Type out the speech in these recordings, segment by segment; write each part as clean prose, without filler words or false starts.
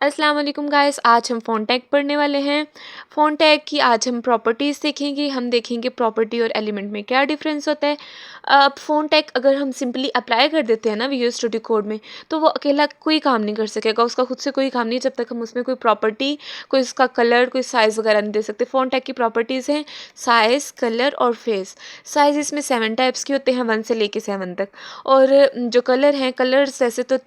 अस्सलाम वालेकुम गाइस, आज हम फ़ोन टैग पढ़ने वाले हैं। फ़ोन टैग की आज हम प्रॉपर्टीज़ देखेंगे। हम देखेंगे प्रॉपर्टी और एलिमेंट में क्या डिफरेंस होता है। अब फ़ोन टैग अगर हम सिंपली अप्लाई कर देते हैं ना विजुअल स्टूडियो कोड में, तो वो अकेला कोई काम नहीं कर सकेगा, उसका खुद से कोई काम नहीं जब तक हम उसमें कोई प्रॉपर्टी, कोई उसका कलर, कोई साइज़ वगैरह नहीं दे सकते। फ़ोन टैग की प्रॉपर्टीज़ हैं साइज़, कलर और फेस। साइज़ इसमें 7 टाइप्स के होते हैं, 1 से लेके 7 तक। और जो कलर हैं, कलर्स वैसे तो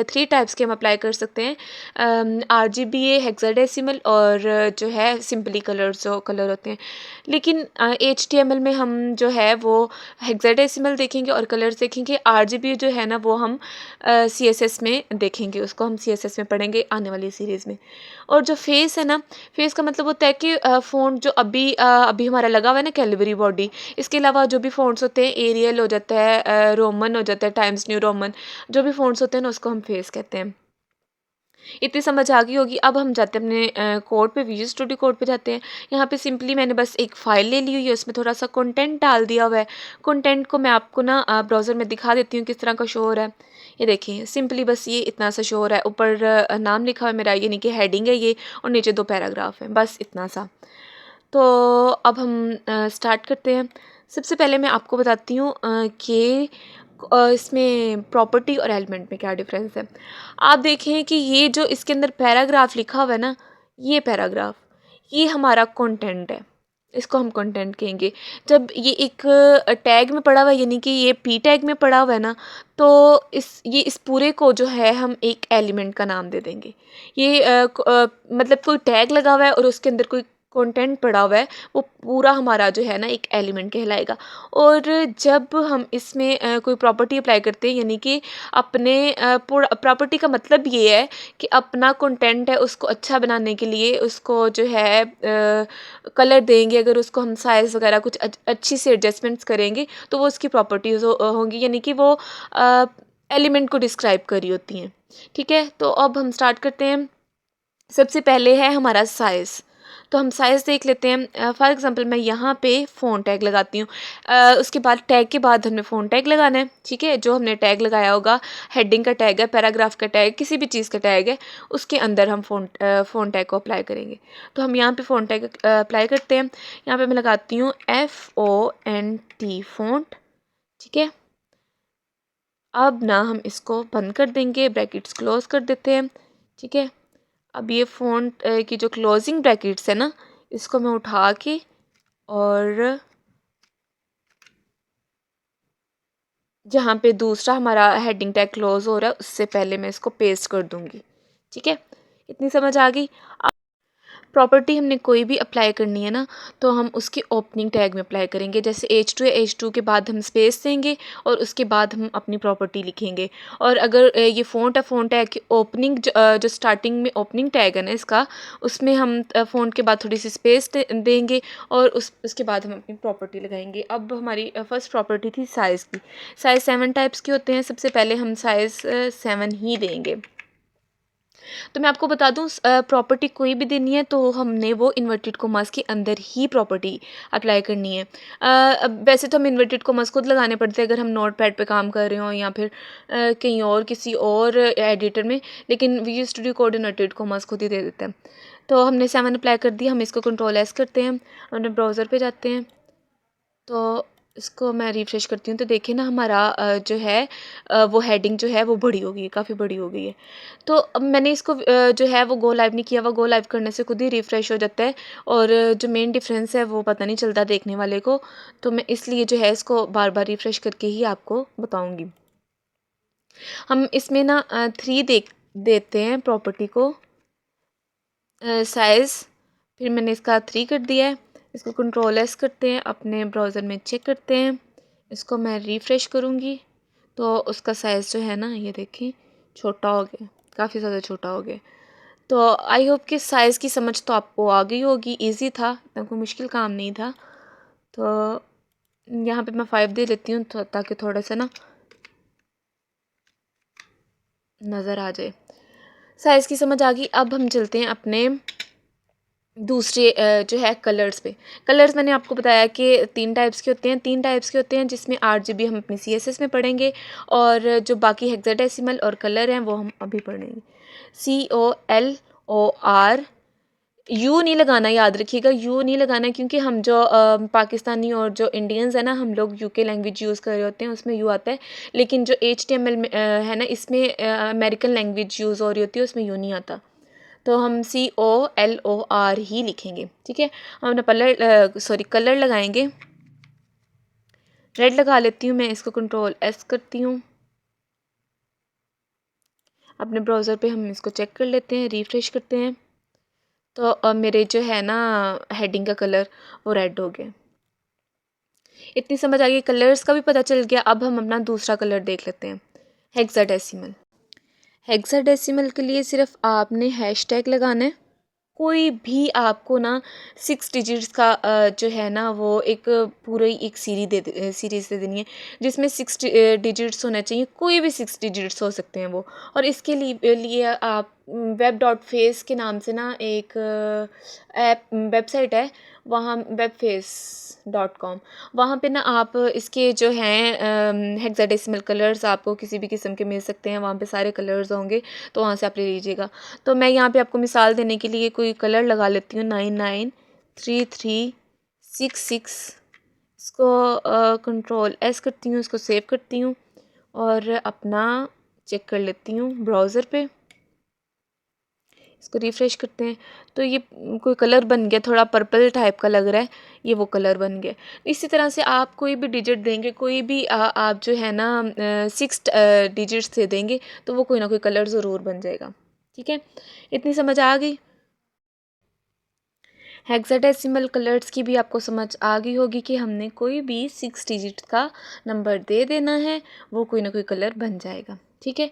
3 टाइप्स के हम अप्लाई कर सकते हैं, आरजीबीए, हेक्साडेसिमल और जो है सिंपली कलर्स जो कलर होते हैं। लेकिन एचटीएमएल में हम जो है वो हेक्साडेसिमल देखेंगे और कलर्स देखेंगे। आरजीबी जो है ना वो हम सीएसएस में देखेंगे, उसको हम सीएसएस में पढ़ेंगे आने वाली सीरीज़ में। और जो फेस है ना, फेस का मतलब होता है कि फ़ॉन्ट जो अभी हमारा लगा हुआ है ना कैलिबरी बॉडी, इसके अलावा जो भी फ़ॉन्ट्स होते हैं, एरियल हो जाता है, रोमन हो जाता है, टाइम्स न्यू रोमन, जो भी फ़ॉन्ट्स होते हैं ना उसको हम फेस कहते हैं। इतनी समझ आ गई होगी। अब हम जाते हैं अपने कोड पे, विजुअल स्टूडियो कोड पे जाते हैं। यहाँ पे सिंपली मैंने बस एक फ़ाइल ले ली हुई है, उसमें थोड़ा सा कंटेंट डाल दिया हुआ है। कंटेंट को मैं आपको ना ब्राउज़र में दिखा देती हूँ किस तरह का शो हो रहा है। ये देखिए सिंपली बस ये इतना सा शो हो रहा है। ऊपर नाम लिखा हुआ है मेरा, यानी कि हेडिंग है ये, और नीचे 2 पैराग्राफ हैं, बस इतना सा। तो अब हम स्टार्ट करते हैं। सबसे पहले मैं आपको बताती हूँ कि इसमें प्रॉपर्टी और एलिमेंट में क्या डिफरेंस है। आप देखें कि ये जो इसके अंदर पैराग्राफ लिखा हुआ है ना, ये पैराग्राफ, ये हमारा कंटेंट है। इसको हम कंटेंट कहेंगे। जब ये एक टैग में पड़ा हुआ है, यानी कि ये पी टैग में पड़ा हुआ है ना, तो इस पूरे को जो है हम एक एलिमेंट का नाम दे देंगे। ये मतलब कोई टैग लगा हुआ है और उसके अंदर कोई कंटेंट पड़ा हुआ है, वो पूरा हमारा जो है ना एक एलिमेंट कहलाएगा। और जब हम इसमें कोई प्रॉपर्टी अप्लाई करते हैं, यानी कि अपने प्रॉपर्टी का मतलब ये है कि अपना कंटेंट है उसको अच्छा बनाने के लिए उसको जो है कलर देंगे। अगर उसको हम साइज़ वगैरह कुछ अच्छी से एडजस्टमेंट्स करेंगे तो वो उसकी प्रॉपर्टीज़ होंगी, यानी कि वो एलिमेंट को डिस्क्राइब करी होती हैं। ठीक है, तो अब हम स्टार्ट करते हैं। सबसे पहले है हमारा साइज़। तो हम साइज़ देख लेते हैं। फॉर एग्ज़ाम्पल मैं यहाँ पे फ़ोन टैग लगाती हूँ। उसके बाद टैग के बाद हमने फ़ोन टैग लगाना है, ठीक है? जो हमने टैग लगाया होगा, हेडिंग का टैग है, पैराग्राफ का टैग, किसी भी चीज़ का टैग है, उसके अंदर हम फ़ोन टैग को अप्लाई करेंगे। तो हम यहाँ पे फ़ोन टैग अप्लाई करते हैं। यहाँ पे मैं लगाती हूँ FONT फ़ॉन्ट, ठीक है? अब ना हम इसको बंद कर देंगे, ब्रैकेट्स क्लोज़ कर देते हैं, ठीक है? अब ये फ़ॉन्ट की जो क्लोजिंग ब्रैकेट्स है ना, इसको मैं उठा के और जहाँ पे दूसरा हमारा हेडिंग टैग क्लोज हो रहा है उससे पहले मैं इसको पेस्ट कर दूँगी। ठीक है, इतनी समझ आ गई। प्रॉपर्टी हमने कोई भी अप्लाई करनी है ना, तो हम उसके ओपनिंग टैग में अप्लाई करेंगे। जैसे H2 है, H2 के बाद हम स्पेस देंगे और उसके बाद हम अपनी प्रॉपर्टी लिखेंगे। और अगर ये फ़ॉन्ट है, फ़ॉन्ट टैग की ओपनिंग जो स्टार्टिंग में ओपनिंग टैग है ना इसका, उसमें हम फ़ॉन्ट के बाद थोड़ी सी स्पेस देंगे और उसके बाद हम अपनी प्रॉपर्टी लगाएंगे। अब हमारी फर्स्ट प्रॉपर्टी थी साइज़ की। साइज़ 7 टाइप्स के होते हैं। सबसे पहले हम साइज़ 7 ही देंगे। तो मैं आपको बता दूँ, प्रॉपर्टी कोई भी देनी है तो हमने वो इन्वर्टेड कॉमास के अंदर ही प्रॉपर्टी अप्लाई करनी है। अब वैसे तो हम इन्वर्टेड कॉमास खुद लगाने पड़ते हैं अगर हम नोटपैड पे काम कर रहे हों या फिर कहीं और किसी और एडिटर में, लेकिन visual studio code inverted commas खुद ही दे देता है। तो हमने 7 अप्लाई कर दिया। हम इसको कंट्रोल S करते हैं, अपने ब्राउज़र पे जाते हैं। तो इसको मैं रिफ्रेश करती हूँ तो देखिए ना हमारा जो है वो हेडिंग जो है वो बड़ी हो गई है, काफ़ी बड़ी हो गई है। तो अब मैंने इसको जो है वो गो लाइव नहीं किया हुआ। गो लाइव करने से खुद ही रिफ्रेश हो जाता है और जो मेन डिफरेंस है वो पता नहीं चलता देखने वाले को। तो मैं इसलिए जो है इसको बार बार रिफ्रेश करके ही आपको बताऊँगी। हम इसमें ना 3 देते हैं प्रॉपर्टी को, साइज़, फिर मैंने इसका 3 कर दिया है। इसको कंट्रोल S करते हैं, अपने ब्राउज़र में चेक करते हैं। इसको मैं रिफ़्रेश करूँगी तो उसका साइज़ जो है ना ये देखिए छोटा हो गया, काफ़ी ज़्यादा छोटा हो गया। तो आई होप कि साइज़ की समझ तो आपको आ गई होगी। ईज़ी था, इतना कोई मुश्किल काम नहीं था। तो यहाँ पे मैं 5 दे देती हूँ तो ताकि थोड़ा सा ना नज़र आ जाए। साइज़ की समझ आ गई। अब हम चलते हैं अपने दूसरे जो है कलर्स पे। कलर्स मैंने आपको बताया कि 3 टाइप्स के होते हैं। 3 टाइप्स के होते हैं जिसमें आरजीबी हम अपनी सीएसएस में पढ़ेंगे और जो बाकी हेक्साडेसिमल और कलर हैं वो हम अभी पढ़ेंगे। COLOR, यू नहीं लगाना, याद रखिएगा यू नहीं लगाना, क्योंकि हम जो पाकिस्तानी और जो इंडियंस है ना, हम लोग यूके लैंग्वेज यूज़ कर रहे होते हैं, उसमें यू आता है, लेकिन जो HTML में है ना, इसमें अमेरिकन लैंग्वेज यूज़ हो रही होती है, उसमें यू नहीं आता, तो हम COLOR ही लिखेंगे। ठीक है, हम अपना कलर लगाएंगे। रेड लगा लेती हूँ मैं, इसको Ctrl+S करती हूँ। अपने ब्राउज़र पे हम इसको चेक कर लेते हैं, रिफ़्रेश करते हैं, तो अब मेरे जो है ना हेडिंग का कलर वो रेड हो गया। इतनी समझ आ गई, कलर्स का भी पता चल गया। अब हम अपना दूसरा कलर देख लेते हैं, हेक्साडेसिमल। हेक्साडेसिमल के लिए सिर्फ आपने हैशटैग लगाना है। कोई भी आपको ना 6 डिजिट्स का जो है ना वो एक पूरी एक सीरीज़ दे देनी है, जिसमें 6 डिजिट्स होना चाहिए। कोई भी 6 डिजिट्स हो सकते हैं वो। और इसके लिए आप web.face के नाम से ना एक वेबसाइट है, वहाँ webface.com, वहाँ पे ना आप इसके जो हैं हेक्साडेसिमल कलर्स आपको किसी भी किस्म के मिल सकते हैं, वहाँ पे सारे कलर्स होंगे, तो वहाँ से आप ले लीजिएगा। तो मैं यहाँ पे आपको मिसाल देने के लिए कोई कलर लगा लेती हूँ, 993366। इसको Ctrl+S करती हूँ, इसको सेव करती हूँ और अपना चेक कर लेती हूँ ब्राउज़र पे। इसको रिफ़्रेश करते हैं, तो ये कोई कलर बन गया, थोड़ा पर्पल टाइप का लग रहा है, ये वो कलर बन गया। इसी तरह से आप कोई भी डिजिट देंगे, कोई भी आप जो है ना 6 डिजिट्स से देंगे, तो वो कोई ना कोई कलर ज़रूर बन जाएगा। ठीक है, इतनी समझ आ गई। हेक्साडेसिमल कलर्स की भी आपको समझ आ गई होगी कि हमने कोई भी 6 डिजिट का नंबर दे देना है, वो कोई ना कोई कलर बन जाएगा। ठीक है,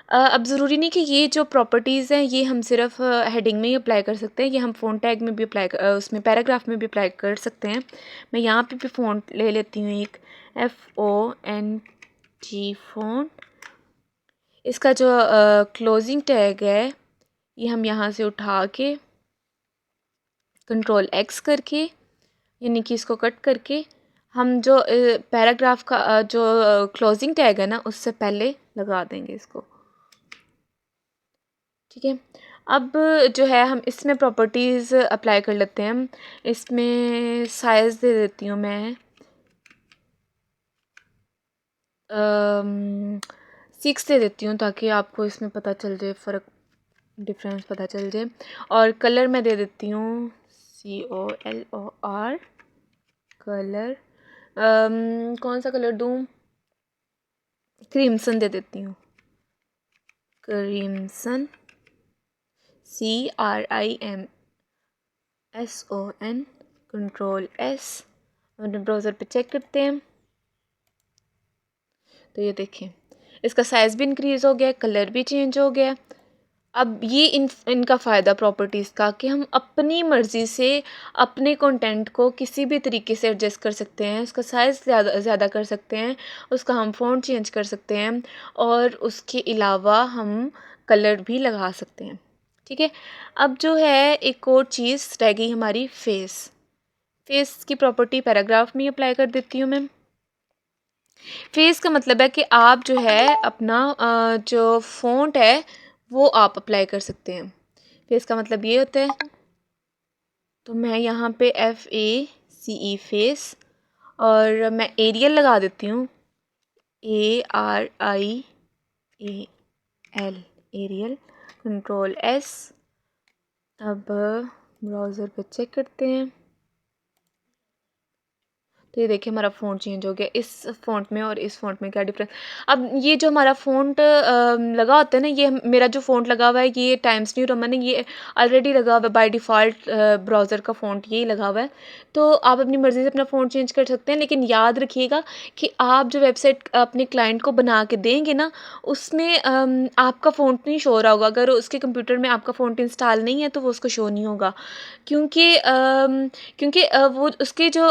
अब ज़रूरी नहीं कि ये जो प्रॉपर्टीज़ हैं ये हम सिर्फ हेडिंग में ही अप्लाई कर सकते हैं, ये हम फ़ॉन्ट टैग में भी उसमें पैराग्राफ में भी अप्लाई कर सकते हैं। मैं यहाँ पे भी फ़ॉन्ट ले लेती हूँ, एक FONT फ़ॉन्ट। इसका जो क्लोजिंग टैग है ये हम यहाँ से उठा के Ctrl+X करके, यानी कि इसको कट करके, हम जो पैराग्राफ का जो क्लोजिंग टैग है ना उससे पहले लगा देंगे इसको। ठीक है, अब जो है हम इसमें प्रॉपर्टीज़ अप्लाई कर लेते हैं। इसमें साइज़ दे देती हूँ मैं 6 दे देती हूँ, ताकि आपको इसमें पता चल जाए, फ़र्क डिफरेंस पता चल जाए। और कलर मैं दे देती हूँ COLOR कलर। कौन सा कलर दूँ? क्रीमसन दे देती हूँ, क्रीमसन, CRIMSON। Ctrl+S, अपने ब्राउज़र पे चेक करते हैं, तो ये देखें इसका साइज़ भी इंक्रीज़ हो गया, कलर भी चेंज हो गया। अब ये इनका फ़ायदा प्रॉपर्टीज़ का कि हम अपनी मर्ज़ी से अपने कंटेंट को किसी भी तरीके से एडजस्ट कर सकते हैं, उसका साइज़ ज़्यादा कर सकते हैं, उसका हम फ़ॉन्ट चेंज कर सकते हैं, और उसके अलावा हम कलर भी लगा सकते हैं। ठीक है, अब जो है एक और चीज़ रह गई हमारी फेस की प्रॉपर्टी पैराग्राफ में अप्लाई कर देती हूँ मैं। फेस का मतलब है कि आप जो है अपना जो फ़ॉन्ट है वो आप अप्लाई कर सकते हैं। फेस का मतलब ये होता है, तो मैं यहाँ पे FACE फेस, और मैं एरियल लगा देती हूँ, ARIAL एरियल। Ctrl+S, अब ब्राउज़र पे चेक करते हैं, तो ये देखिए हमारा फ़ॉन्ट चेंज हो गया। इस फ़ॉन्ट में और इस फ़ॉन्ट में क्या डिफरेंस। अब ये जो हमारा फ़ॉन्ट लगा होता है ना, ये मेरा जो फ़ॉन्ट लगा हुआ है ये टाइम्स न्यू रोमन है, ये ऑलरेडी लगा हुआ है बाय डिफ़ॉल्ट, ब्राउज़र का फ़ॉन्ट यही लगा हुआ है। तो आप अपनी मर्ज़ी से अपना फ़ॉन्ट चेंज कर सकते हैं, लेकिन याद रखिएगा कि आप जो वेबसाइट अपने क्लाइंट को बना के देंगे ना, उसमें आपका फ़ॉन्ट नहीं शो हो रहा होगा। अगर उसके कंप्यूटर में आपका फ़ॉन्ट इंस्टॉल नहीं है तो वो उसको शो नहीं होगा, क्योंकि वो उसके जो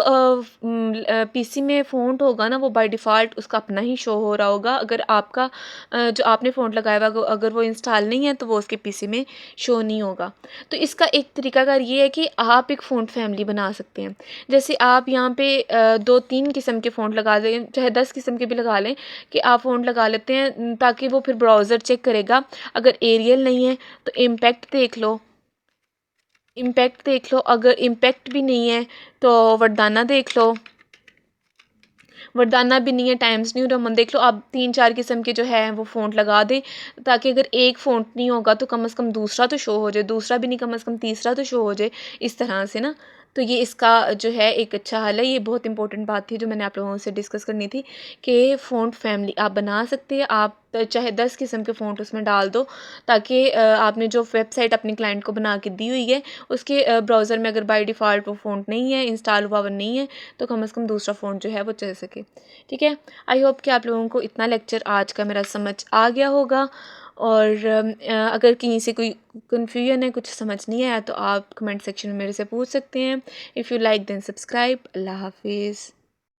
पीसी में फ़ॉन्ट होगा ना वो बाय डिफ़ॉल्ट उसका अपना ही शो हो रहा होगा। अगर आपका जो आपने फ़ॉन्ट लगाया हुआ अगर वो इंस्टॉल नहीं है तो वो उसके पीसी में शो नहीं होगा। तो इसका एक तरीकाकार ये है कि आप एक फ़ॉन्ट फैमिली बना सकते हैं। जैसे आप यहाँ पे 2-3 किस्म के फ़ॉन्ट लगा दें, चाहे 10 किस्म के भी लगा लें कि आप फ़ॉन्ट लगा लेते हैं ताकि वो फिर ब्राउज़र चेक करेगा। अगर एरियल नहीं है तो इम्पैक्ट देख लो, अगर इम्पैक्ट भी नहीं है तो वर्दाना देख लो, वरदाना भी नहीं है, टाइम्स न्यू रोमन देख लो। आप 3-4 किस्म के जो है वो फ़ॉन्ट लगा दें ताकि अगर एक फ़ॉन्ट नहीं होगा तो कम से कम दूसरा तो शो हो जाए, दूसरा भी नहीं कम से कम तीसरा तो शो हो जाए, इस तरह से ना। तो ये इसका जो है एक अच्छा हल है। ये बहुत इंपॉर्टेंट बात थी जो मैंने आप लोगों से डिस्कस करनी थी कि फ़ॉन्ट फैमिली आप बना सकते हैं। आप चाहे 10 किस्म के फ़ॉन्ट उसमें डाल दो ताकि आपने जो वेबसाइट अपने क्लाइंट को बना के दी हुई है उसके ब्राउज़र में अगर बाय डिफ़ॉल्ट वो फ़ॉन्ट नहीं है, इंस्टॉल हुआ हुआ नहीं है, तो कम से कम दूसरा फ़ॉन्ट जो है वो चल सके। ठीक है, आई होप कि आप लोगों को इतना लेक्चर आज का मेरा समझ आ गया होगा। और अगर कहीं से कोई कन्फ्यूजन है, कुछ समझ नहीं आया तो आप कमेंट सेक्शन में मेरे से पूछ सकते हैं। If you like then subscribe. अल्लाह हाफिज़।